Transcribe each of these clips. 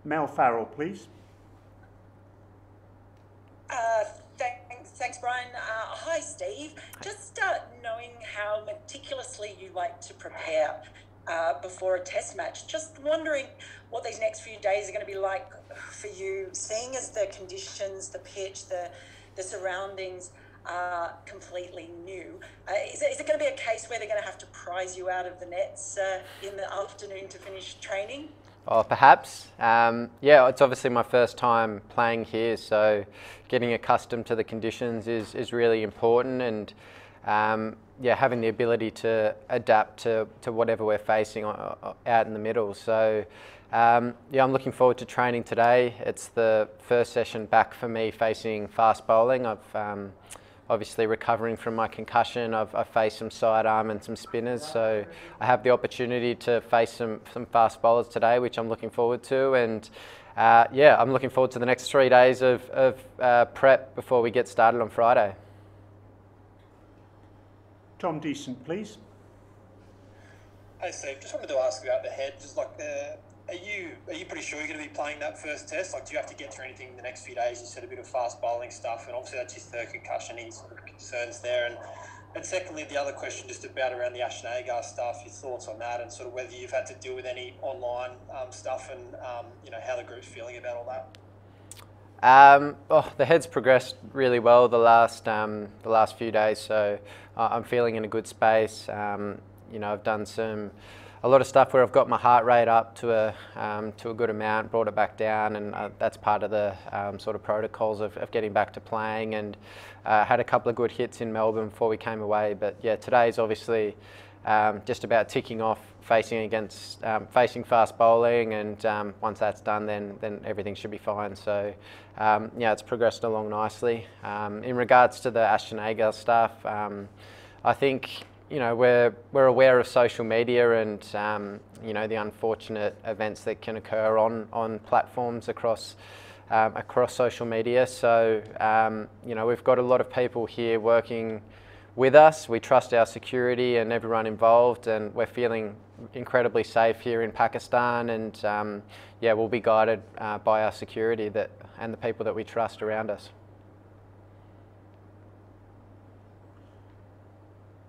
Mel Farrell, please. Thanks, Brian. Hi, Steve. Just knowing how meticulously you like to prepare before a test match, just wondering what these next few days are going to be like for you, seeing as the conditions, the pitch, the surroundings are completely new. Is it going to be a case where they're going to have to prize you out of the nets in the afternoon to finish training? Oh, perhaps. Yeah, it's obviously my first time playing here, so getting accustomed to the conditions is really important, and yeah, having the ability to adapt to whatever we're facing out in the middle. So yeah, I'm looking forward to training today. It's the first session back for me facing fast bowling. I've obviously recovering from my concussion. I've faced some sidearm and some spinners, so I have the opportunity to face some fast bowlers today, which I'm looking forward to. And yeah, I'm looking forward to the next 3 days of prep before we get started on Friday. Tom Decent, please. Hey Steve, just wanted to ask about the head. Just like, are you pretty sure you're going to be playing that first test? Like, do you have to get through anything in the next few days? You said a bit of fast bowling stuff, and obviously that's your third concussion. Any sort of concerns there? And secondly, the other question just about around the Agar stuff. Your thoughts on that, and sort of whether you've had to deal with any online stuff, and you know, how the group's feeling about all that. Oh, the head's progressed really well the last few days, so I'm feeling in a good space. You know, I've done a lot of stuff where I've got my heart rate up to a good amount, brought it back down, and that's part of the sort of protocols of getting back to playing. And had a couple of good hits in Melbourne before we came away. But yeah, today's obviously just about ticking off facing fast bowling, and once that's done, then everything should be fine. So yeah, it's progressed along nicely. In regards to the Agar stuff, I think, you know, we're aware of social media and you know, the unfortunate events that can occur on platforms across social media. So you know, we've got a lot of people here working with us. We trust our security and everyone involved, and we're feeling incredibly safe here in Pakistan. And yeah, we'll be guided by our security and the people that we trust around us.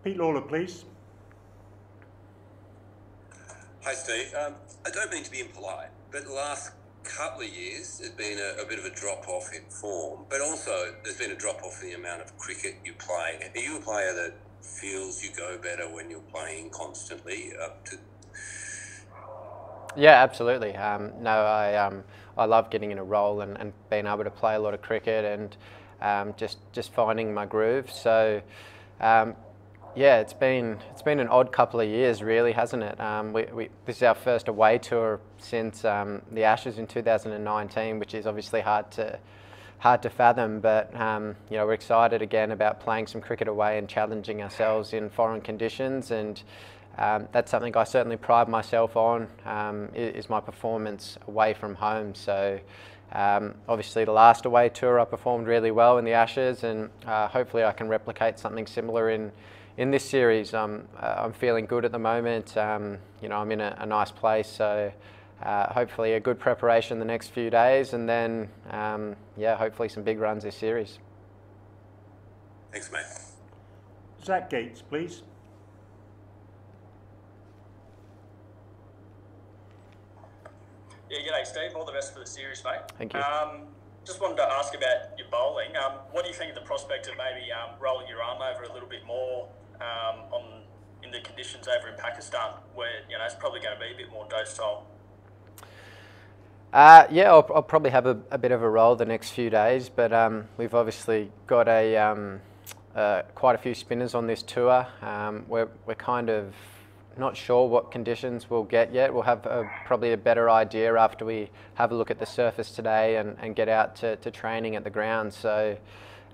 Pete Lawler, please. Hi Steve, I don't mean to be impolite, but the last couple of years there's been a bit of a drop-off in form, but also there's been a drop-off in the amount of cricket you play. Are you a player that feels you go better when you're playing constantly? Yeah, absolutely. No, I love getting in a role and being able to play a lot of cricket, and just finding my groove. So yeah, it's been an odd couple of years, really, hasn't it? This is our first away tour since the Ashes in 2019, which is obviously hard to fathom. But you know, we're excited again about playing some cricket away and challenging ourselves in foreign conditions, and that's something I certainly pride myself on, is my performance away from home. So obviously the last away tour I performed really well in the Ashes, and hopefully I can replicate something similar in this series. I'm feeling good at the moment. You know, I'm in a nice place, so hopefully a good preparation the next few days, and then yeah, hopefully some big runs this series. Thanks, mate. Zach Gates, please. Yeah, g'day Steve, all the best for the series, mate. Thank you. Just wanted to ask about your bowling. What do you think of the prospect of maybe rolling your arm over a little bit more in the conditions over in Pakistan, where, you know, it's probably going to be a bit more docile? Yeah, I'll probably have a bit of a roll the next few days, but we've obviously got quite a few spinners on this tour. We're kind of not sure what conditions we'll get yet. We'll have probably a better idea after we have a look at the surface today and get out to training at the ground. So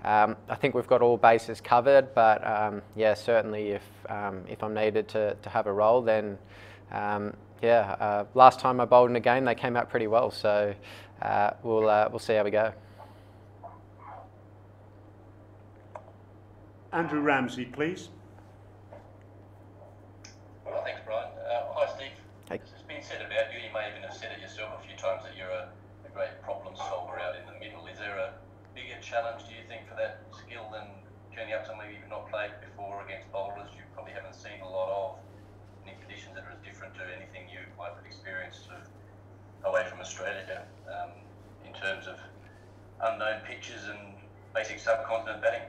I think we've got all bases covered, but yeah, certainly if I'm needed to have a roll, then yeah, last time I bowled in a game, they came out pretty well. So we'll see how we go. Andrew Ramsey, please. Well, thanks, Brian. Hi, Steve. Hey. It's been said about you, you may even have said it yourself a few times that you're a great problem solver out in the middle. Is there a bigger challenge, do you think, for that skill than turning up somewhere you've not played before against bowlers you probably haven't seen a lot of, in conditions that are as different to anything you might have experienced away from Australia, in terms of unknown pitches and basic subcontinent batting?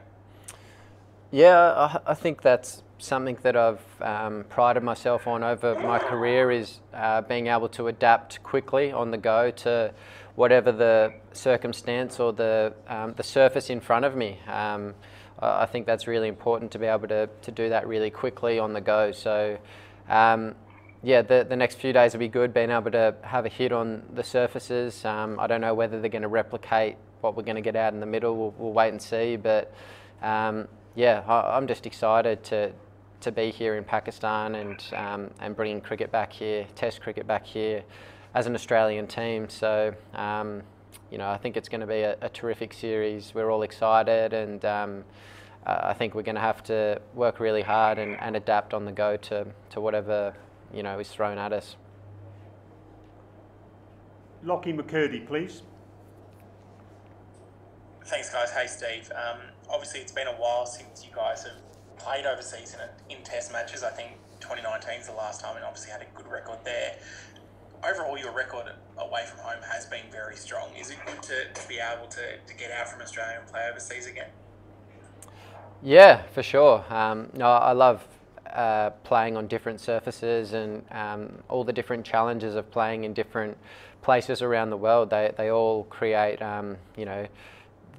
Yeah, I think that's something that I've prided myself on over my career, is being able to adapt quickly on the go to whatever the circumstance or the surface in front of me. I think that's really important, to be able to do that really quickly on the go. So yeah, the next few days will be good, being able to have a hit on the surfaces. I don't know whether they're going to replicate what we're going to get out in the middle. We'll wait and see. But yeah, I'm just excited to be here in Pakistan and bringing cricket back here, Test cricket back here, as an Australian team. So you know, I think it's going to be a terrific series. We're all excited, and I think we're going to have to work really hard and adapt on the go to whatever, you know, is thrown at us. Lockie McCurdy, please. Thanks, guys. Hey, Steve. Obviously, it's been a while since you guys have played overseas in Test matches. I think 2019 is the last time, and obviously had a good record there. Overall, your record away from home has been very strong. Is it good to be able to get out from Australia and play overseas again? Yeah, for sure. No, I love playing on different surfaces, and all the different challenges of playing in different places around the world. They all create, you know,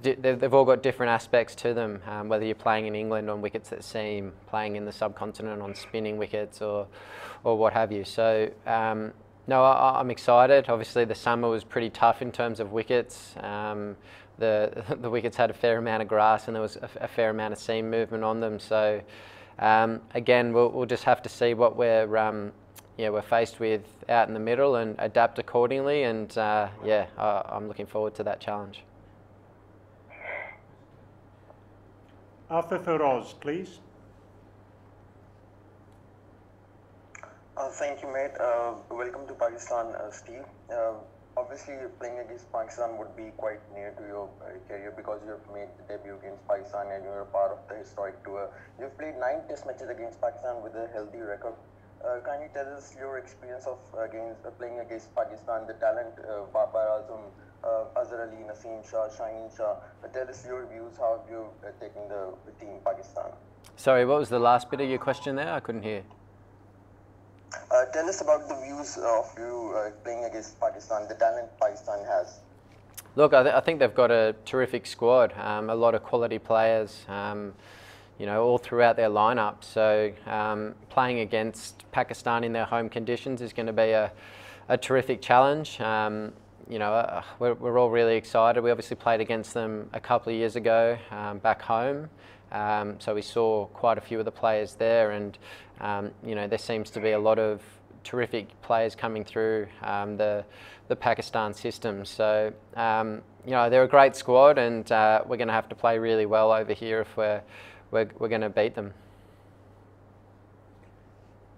they've all got different aspects to them, whether you're playing in England on wickets that seam, playing in the subcontinent on spinning wickets, or what have you. So no, I'm excited. Obviously the summer was pretty tough in terms of wickets. The wickets had a fair amount of grass, and there was a fair amount of seam movement on them. So again, we'll just have to see what we're faced with out in the middle and adapt accordingly. And yeah, I'm looking forward to that challenge. Arthur Feroz, please. Thank you, mate. Welcome to Pakistan, Steve. Obviously, playing against Pakistan would be quite near to your career, because you have made the debut against Pakistan and you're a part of the historic tour. You've played 9 Test matches against Pakistan with a healthy record. Can you tell us your experience of playing against Pakistan, the talent, Babar Azam, Azhar Ali, Naseem Shah, Shaheen Shah? Tell us your views. How have you taken the team Pakistan? Sorry, what was the last bit of your question there? I couldn't hear. Tell us about the views of you playing against Pakistan, the talent Pakistan has. Look, I think they've got a terrific squad, a lot of quality players, you know, all throughout their lineup. So playing against Pakistan in their home conditions is going to be a terrific challenge. You know, we're all really excited. We obviously played against them a couple of years ago back home. So we saw quite a few of the players there, and you know, there seems to be a lot of terrific players coming through the Pakistan system. So you know, they're a great squad, and we're going to have to play really well over here if we're going to beat them.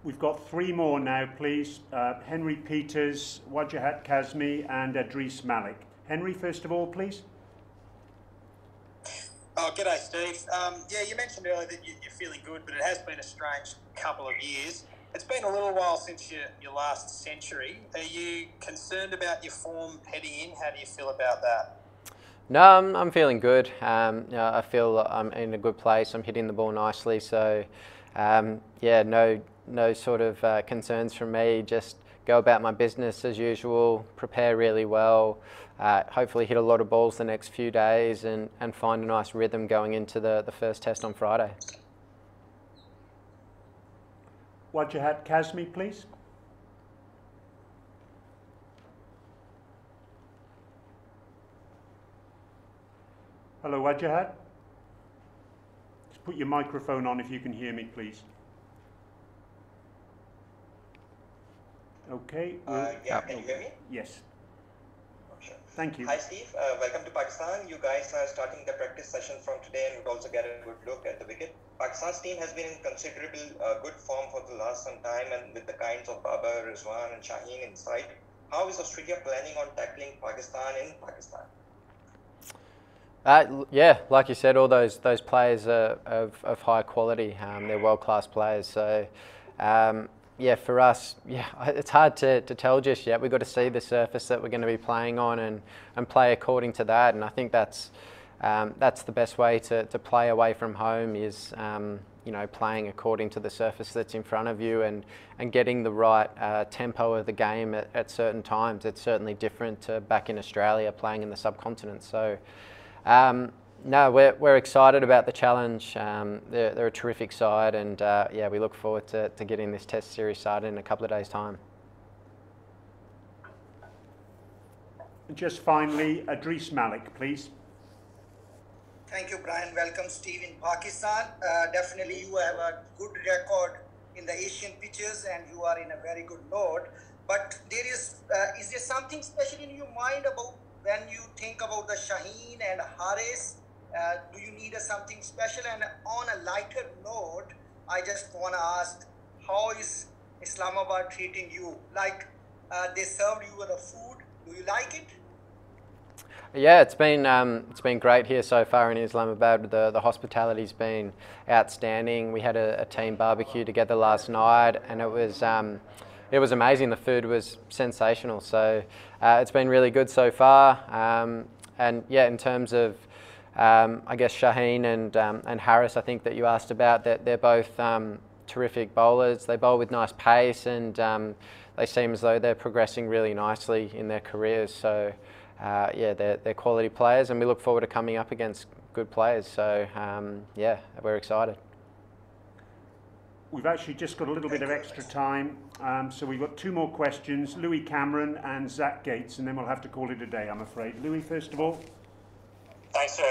We've got 3 more now, please. Henry Peters, Wajahat Kazmi, and Idris Malik. Henry, first of all, please. Oh, g'day, Steve. Yeah, you mentioned earlier that you're feeling good, but it has been a strange couple of years. It's been a little while since your last century. Are you concerned about your form heading in? How do you feel about that? No, I'm feeling good. You know, I feel I'm in a good place. I'm hitting the ball nicely. So, yeah, no sort of concerns from me. Just go about my business as usual, prepare really well, hopefully hit a lot of balls the next few days, and find a nice rhythm going into the first test on Friday. Wajahat Kazmi, please. Hello, Wajahat. Just put your microphone on if you can hear me, please. Okay. Yeah, can you hear me? Yes. Sure. Thank you. Hi, Steve. Welcome to Pakistan. You guys are starting the practice session from today, and would also get a good look at the wicket. Pakistan's team has been in considerable good form for the last some time, and with the kinds of Babar, Rizwan, and Shaheen inside, how is Australia planning on tackling Pakistan in Pakistan? Yeah, like you said, all those players are of high quality. They're world-class players. So, yeah, for us, yeah, it's hard to tell just yet. We've got to see the surface that we're going to be playing on and play according to that. And I think that's the best way to play away from home is, you know, playing according to the surface that's in front of you and getting the right tempo of the game at certain times. It's certainly different to back in Australia playing in the subcontinent. So, no, we're excited about the challenge. They're a terrific side, and yeah, we look forward to getting this Test series started in a couple of days' time. Just finally, Adrice Malik, please. Thank you, Brian. Welcome, Steve, in Pakistan. Definitely, you have a good record in the Asian pitches, and you are in a very good note. But is there something special in your mind about when you think about the Shaheen and Haris? Do you need something special? And on a lighter note, I just want to ask, how is Islamabad treating you? Like they served you with the food. Do you like it? Yeah, it's been great here so far in Islamabad. The hospitality's been outstanding. We had a team barbecue together last night, and it was amazing. The food was sensational. So it's been really good so far. And yeah, in terms of I guess Shaheen and Harris, I think that you asked about, that they're both terrific bowlers. They bowl with nice pace, and they seem as though they're progressing really nicely in their careers. So yeah, they're quality players, and we look forward to coming up against good players. So yeah, we're excited. We've actually just got a little bit of extra time, so we've got two more questions, Louis Cameron and Zach Gates, and then we'll have to call it a day, I'm afraid. Louis, first of all. Thanks for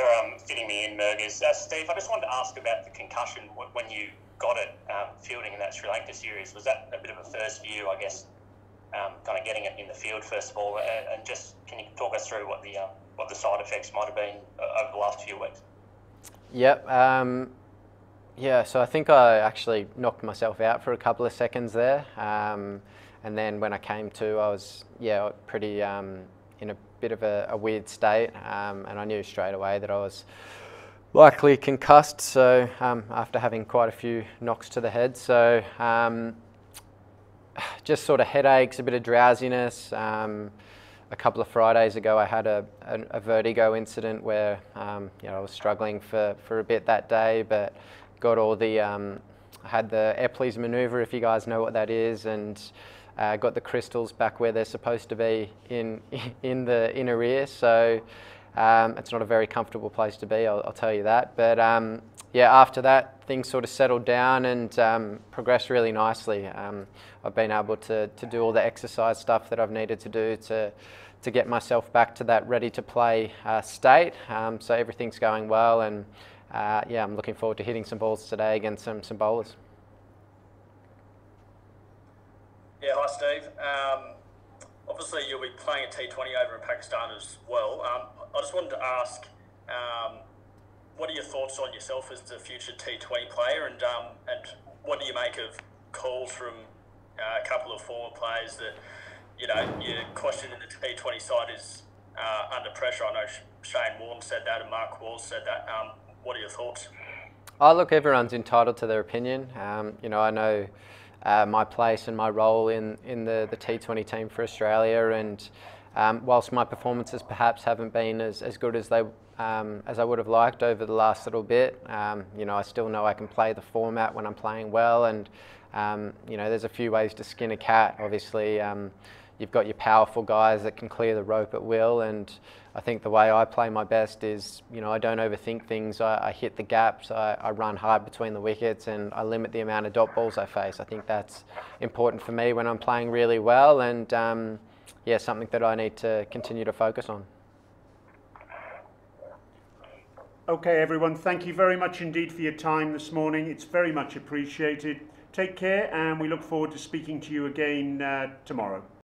fitting me in, Mergers. Steve, I just wanted to ask about the concussion when you got it fielding in that Sri Lanka series. Was that a bit of a first for you, I guess, kind of getting it in the field first of all, and just can you talk us through what the side effects might have been over the last few weeks? Yep. Yeah, so I think I actually knocked myself out for a couple of seconds there, and then when I came to, I was pretty in a bit of a weird state, and I knew straight away that I was likely concussed. So after having quite a few knocks to the head, so just sort of headaches, a bit of drowsiness. A couple of Fridays ago, I had a vertigo incident where you know, I was struggling for a bit that day, but got all the I had the Epley's manoeuvre, if you guys know what that is, and got the crystals back where they're supposed to be in the inner ear. So it's not a very comfortable place to be, I'll tell you that. But yeah, after that, things sort of settled down and progressed really nicely. I've been able to do all the exercise stuff that I've needed to do to get myself back to that ready to play state. So everything's going well, and yeah, I'm looking forward to hitting some balls today against some bowlers. Yeah, hi Steve. Obviously you'll be playing a T20 over in Pakistan as well. I just wanted to ask, what are your thoughts on yourself as the future T20 player, and what do you make of calls from a couple of former players that, you know, your question in the T20 side is under pressure? I know Shane Warne said that and Mark Walls said that. What are your thoughts? Oh, look, everyone's entitled to their opinion. You know, I know my place and my role in the T20 team for Australia, and whilst my performances perhaps haven't been as good as I would have liked over the last little bit, you know, I still know I can play the format when I'm playing well, and you know, there's a few ways to skin a cat. Obviously, you've got your powerful guys that can clear the rope at will, and I think the way I play my best is, you know, I don't overthink things. I hit the gaps, I run hard between the wickets, and I limit the amount of dot balls I face. I think that's important for me when I'm playing really well, and yeah, something that I need to continue to focus on. Okay, everyone, thank you very much indeed for your time this morning. It's very much appreciated. Take care, and we look forward to speaking to you again tomorrow.